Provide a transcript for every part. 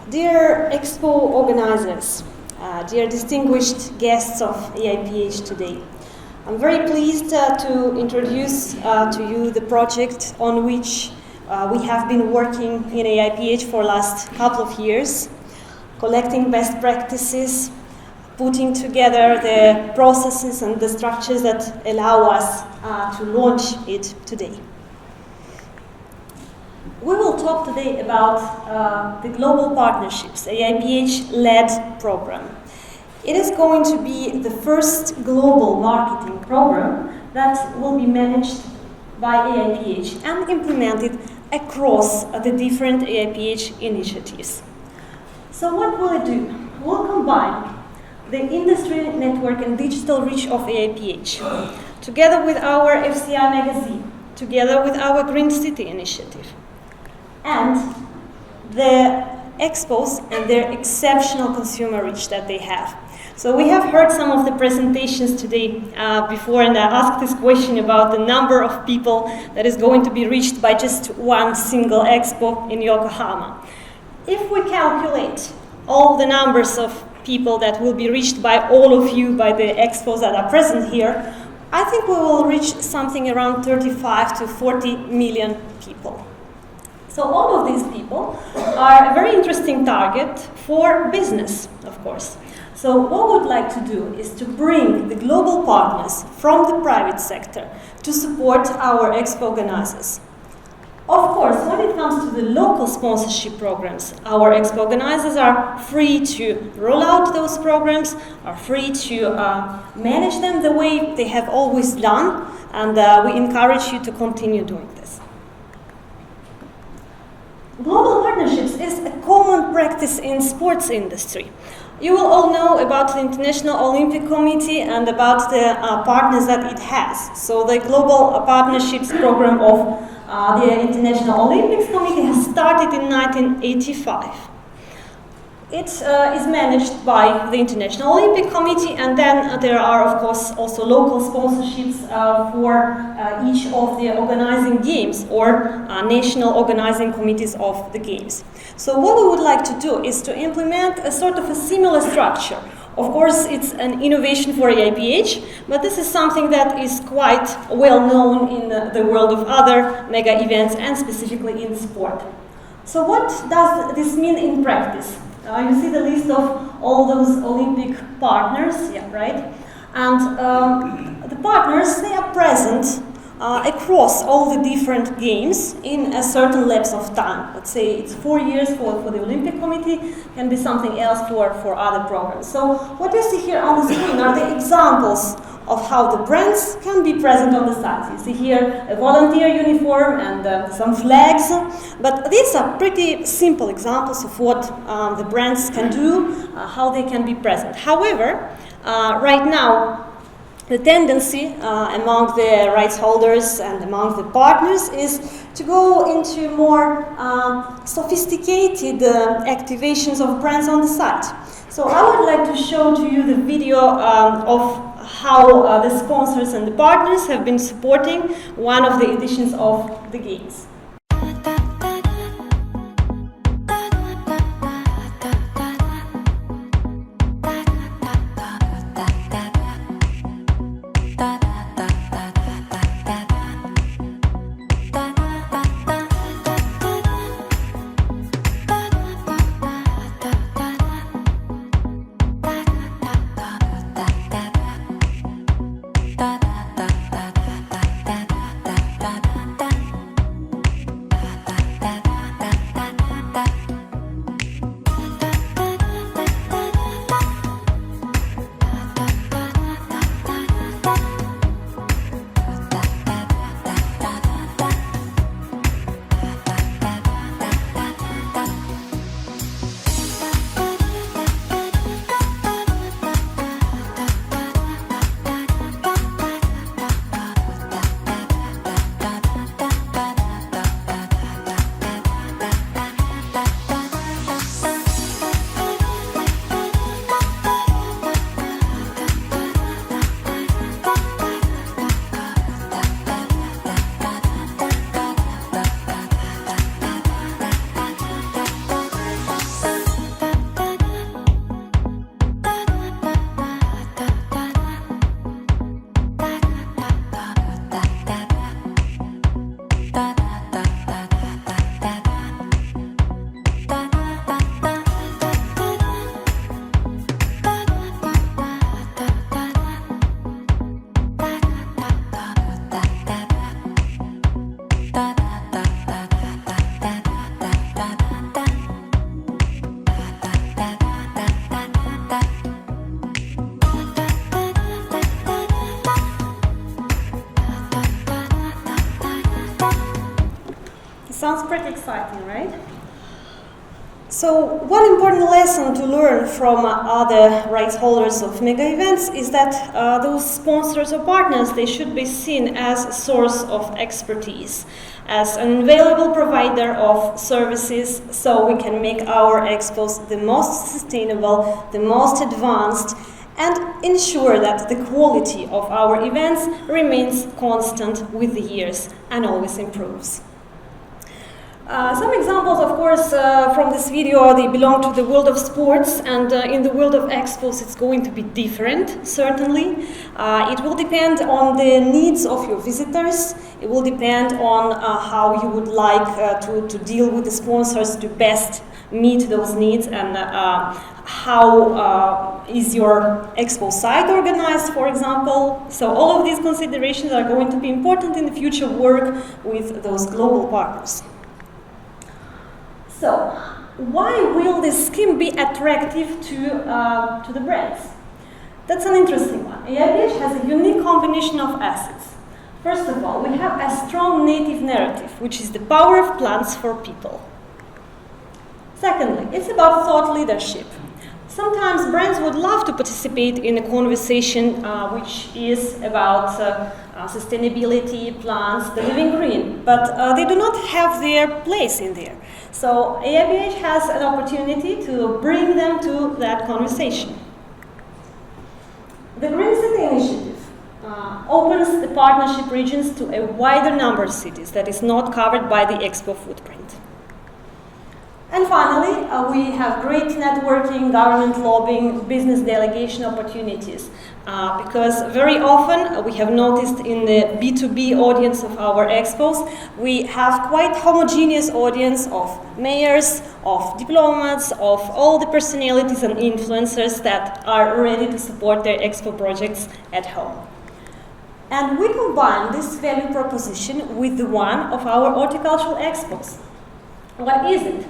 Dear Expo organizers, dear distinguished guests of AIPH today, I'm very pleased to introduce to you the project on which we have been working in AIPH for the last couple of years, collecting best practices, putting together the processes and the structures that allow us to launch it today. We will talk today about the Global Partnerships, AIPH-led program. It is going to be the first global marketing program that will be managed by AIPH and implemented across the different AIPH initiatives. So what will it do? We'll combine the industry network and digital reach of AIPH, together with our FCI magazine, together with our Green City initiative, and the expos and their exceptional consumer reach that they have. So we have heard some of the presentations today before, and I asked this question about the number of people that is going to be reached by just one single expo in Yokohama. If we calculate all the numbers of people that will be reached by all of you by the expos that are present here, I think we will reach something around 35 to 40 million people. So all of these people are a very interesting target for business, of course. So what we would like to do is to bring the global partners from the private sector to support our expo organizers. Of course, when it comes to the local sponsorship programs, our expo organizers are free to roll out those programs, are free to manage them the way they have always done, and we encourage you to continue doing this. Global partnerships is a common practice in sports industry. You will all know about the International Olympic Committee and about the partners that it has. So the Global Partnerships program of the International Olympics Committee has started in 1985. It is managed by the International Olympic Committee, and then there are, of course, also local sponsorships for each of the organizing games or national organizing committees of the games. So what we would like to do is to implement a sort of a similar structure. Of course, it's an innovation for AIPH, but this is something that is quite well known in the world of other mega events and specifically in sport. So what does this mean in practice? You see the list of all those Olympic partners, yeah, right? And the partners, they are present across all the different games in a certain lapse of time. Let's say it's 4 years for the Olympic Committee, can be something else for other programs. So what you see here on the screen are the examples of how the brands can be present on the site. You see here a volunteer uniform and some flags, but these are pretty simple examples of what the brands can do, how they can be present. However, right now, the tendency among the rights holders and among the partners is to go into more sophisticated activations of brands on the site. So I would like to show to you the video of how the sponsors and the partners have been supporting one of the editions of the games. Sounds pretty exciting, right? So one important lesson to learn from other rights holders of mega events is that those sponsors or partners, they should be seen as a source of expertise, as an available provider of services, so we can make our expos the most sustainable, the most advanced, and ensure that the quality of our events remains constant with the years and always improves. Some examples, of course, from this video, they belong to the world of sports, and in the world of expos it's going to be different, certainly. It will depend on the needs of your visitors. It will depend on how you would like to deal with the sponsors to best meet those needs, and how is your expo site organized, for example. So all of these considerations are going to be important in the future work with those global partners. So, why will this scheme be attractive to the brands? That's an interesting one. AIPH has a unique combination of assets. First of all, we have a strong native narrative, which is the power of plants for people. Secondly, it's about thought leadership. Sometimes brands would love to participate in a conversation which is about sustainability, plants, the living green, but they do not have their place in there. So AIPH has an opportunity to bring them to that conversation. The Green City Initiative opens the partnership regions to a wider number of cities that is not covered by the Expo footprint. And finally, we have great networking, government lobbying, business delegation opportunities, because very often we have noticed in the B2B audience of our expos, we have quite homogeneous audience of mayors, of diplomats, of all the personalities and influencers that are ready to support their expo projects at home. And we combine this value proposition with the one of our horticultural expos. What is it?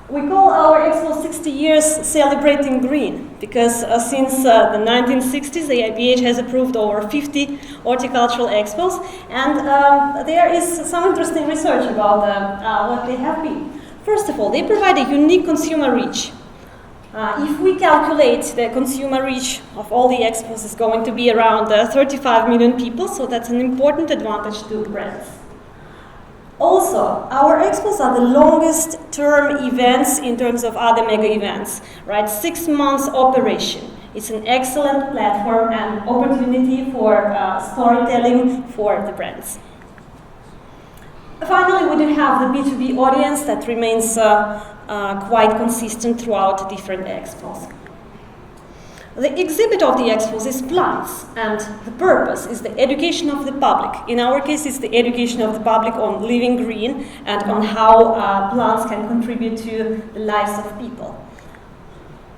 We call our Expo 60 years celebrating green, because since the 1960s, the AIPH has approved over 50 horticultural expos, and there is some interesting research about what they have been. First of all, they provide a unique consumer reach. If we calculate the consumer reach of all the expos, is going to be around 35 million people, so that's an important advantage to brands. Also, our expos are the longest term events in terms of other mega events, right? 6 months operation. It's an excellent platform and opportunity for storytelling for the brands. Finally, we do have the B2B audience that remains quite consistent throughout different expos. The exhibit of the expos is plants, and the purpose is the education of the public. In our case, it's the education of the public on living green and on how plants can contribute to the lives of people.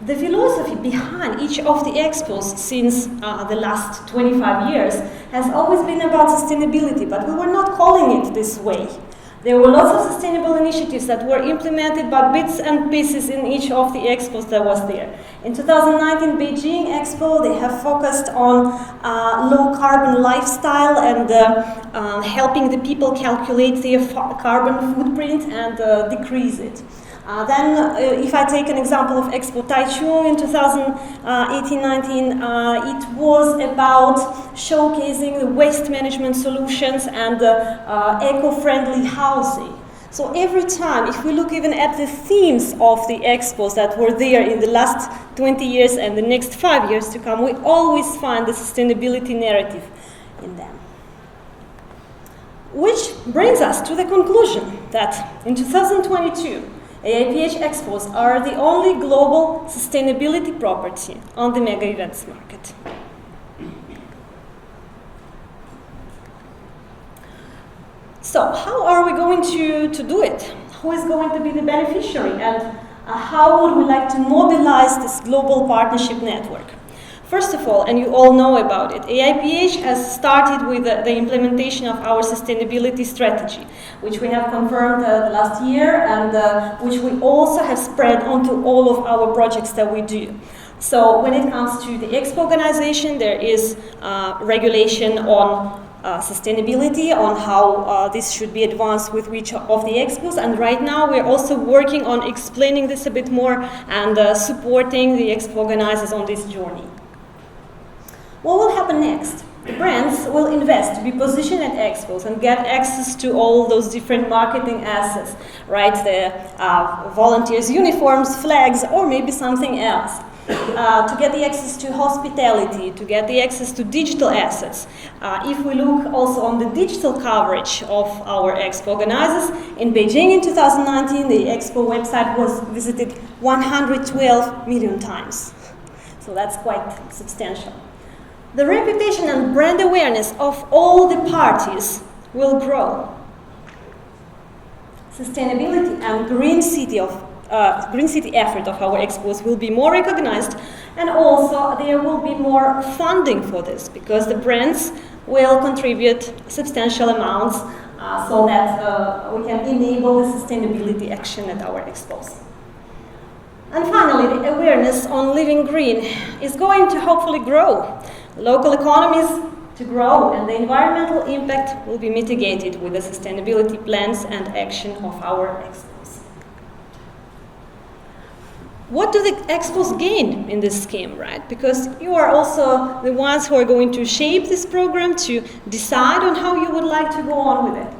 The philosophy behind each of the expos since the last 25 years has always been about sustainability, but we were not calling it this way. There were lots of sustainable initiatives that were implemented by bits and pieces in each of the expos that was there. In 2019 Beijing Expo, they have focused on low carbon lifestyle and helping the people calculate their carbon footprint and decrease it. Then, if I take an example of Expo Taichung in 2018-19, it was about showcasing the waste management solutions and eco-friendly housing. So every time, if we look even at the themes of the expos that were there in the last 20 years and the next 5 years to come, we always find the sustainability narrative in them. Which brings us to the conclusion that in 2022, AIPH Expos are the only global sustainability property on the mega events market. So, how are we going to do it? Who is going to be the beneficiary, and how would we like to mobilize this global partnership network? First of all, and you all know about it, AIPH has started with the implementation of our sustainability strategy, which we have confirmed last year, and which we also have spread onto all of our projects that we do. So when it comes to the Expo organization, there is regulation on sustainability, on how this should be advanced with which of the expos, and right now we're also working on explaining this a bit more and supporting the expo organizers on this journey. What will happen next? The brands will invest to be positioned at expos and get access to all those different marketing assets, right? The volunteers' uniforms, flags, or maybe something else. To get the access to hospitality, to get the access to digital assets. If we look also on the digital coverage of our expo organizers, in Beijing in 2019, the expo website was visited 112 million times. So that's quite substantial. The reputation and brand awareness of all the parties will grow. Sustainability and green city effort of our expos will be more recognized, and also there will be more funding for this because the brands will contribute substantial amounts so that we can enable the sustainability action at our expos. And finally, the awareness on living green is going to hopefully grow. Local economies to grow, and the environmental impact will be mitigated with the sustainability plans and action of our expos. What do the expos gain in this scheme, right? Because you are also the ones who are going to shape this program, to decide on how you would like to go on with it.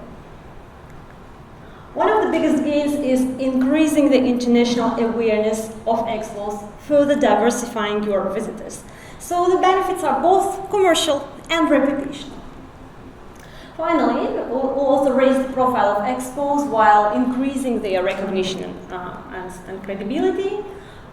One of the biggest gains is increasing the international awareness of expos, further diversifying your visitors. So the benefits are both commercial and reputational. Finally, we'll also raise the profile of expos while increasing their recognition and credibility.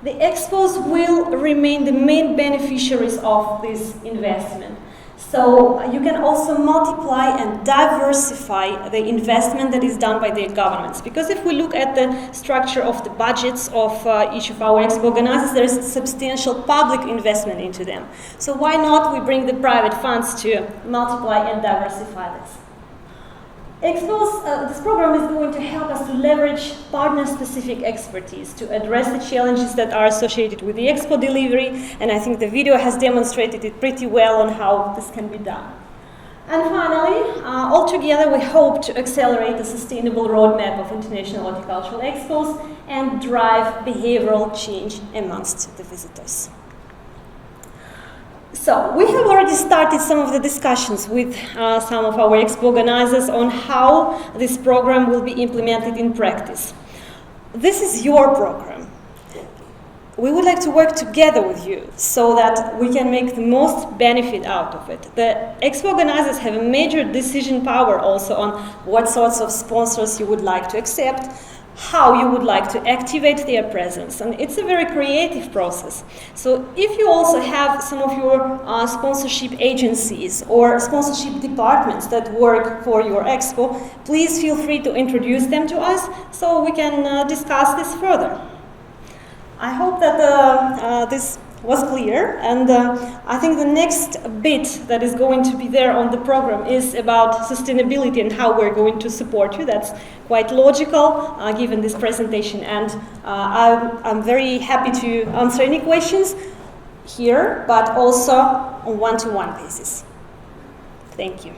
The expos will remain the main beneficiaries of this investment. So you can also multiply and diversify the investment that is done by the governments. Because if we look at the structure of the budgets of each of our expo organizers, there is substantial public investment into them. So why not we bring the private funds to multiply and diversify this? Expos, this program is going to help us to leverage partner-specific expertise to address the challenges that are associated with the expo delivery, and I think the video has demonstrated it pretty well on how this can be done. And finally, altogether we hope to accelerate the sustainable roadmap of international horticultural expos and drive behavioral change amongst the visitors. So, we have already started some of the discussions with some of our expo organizers on how this program will be implemented in practice. This is your program. We would like to work together with you so that we can make the most benefit out of it. The expo organizers have a major decision power also on what sorts of sponsors you would like to accept, how you would like to activate their presence, and it's a very creative process. So if you also have some of your sponsorship agencies or sponsorship departments that work for your expo, please feel free to introduce them to us so we can discuss this further. I hope that this was clear, and I think the next bit that is going to be there on the program is about sustainability and how we're going to support you. That's quite logical given this presentation, and I'm very happy to answer any questions here, but also on one-to-one basis. Thank you.